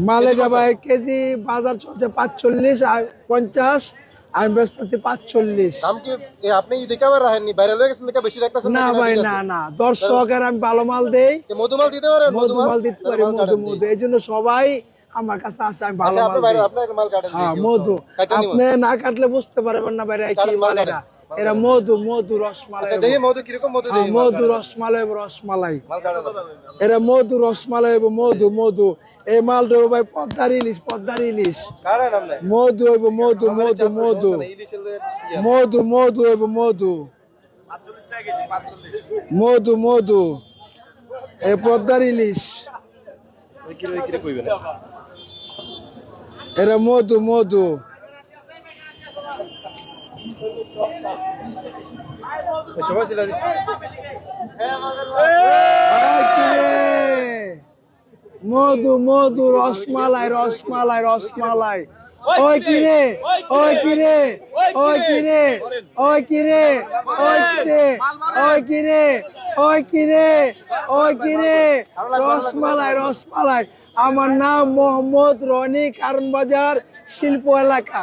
মালেটা ভাই কেজি বাজার চলছে 45 আর 50, আমি বেচতেছি 45। দাম কি আপনি দেখে আবার রাখেননি, ভাইরাল হয়ে গেছেন দেখে বেশি রাখতেছেন না নাকি? ভাই, ঠিক না আছে। না, দর্শকের আমি ভালো মাল দেই, মধুমাল দিতে পারেন? মধুমাল দিতে তাহলে পারি, মাল মধু কাটেন মধু, এই জন্য সবাই আমার কাছে আসে, আমি ভালো আচ্ছা, মাল ভাই দিই। আপনার মাল কাটেন হ্যাঁ দেখি, মধু, কাটেন আপনি না কাটলে বুঝতে পারবেন না ভাই কি কাটেন, মাল কাটেন। এরা, এরা মধু মধু রসমালাই। আচ্ছা দেখি মধু কিরকম মধু হ্যাঁ দেখি, মধু রসমালাই, রসমালাই মাল কাটেন। এরা মধু রসমালাই, মধু মধু, এই মাল দেবো ভাই পদ্মার ইলিশ, পদ্মার ইলিশ, কাটেন আপনি। মধু হইব, মধু মধু মধু মধু মধু হইব, মধু 45 টাকা কেজি, 45। মধু মধু, এই পদ্মার ইলিশ, ওই কি কইবেন? এরা মধু মধু। সবাই ছিল ওই কিরে, মধু মধু রসমালাই, রসমালাই রসমালাই, ওই কিরে, ওই কিরে, ওই কিরে, ওই কিরে, ওই কিরে, ওই কিরে, ওই কিরে, ওই কিরে, রসমালাই রসমালাই। আমার নাম মোহাম্মদ রনি, কারণ বাজার শিল্প এলাকা।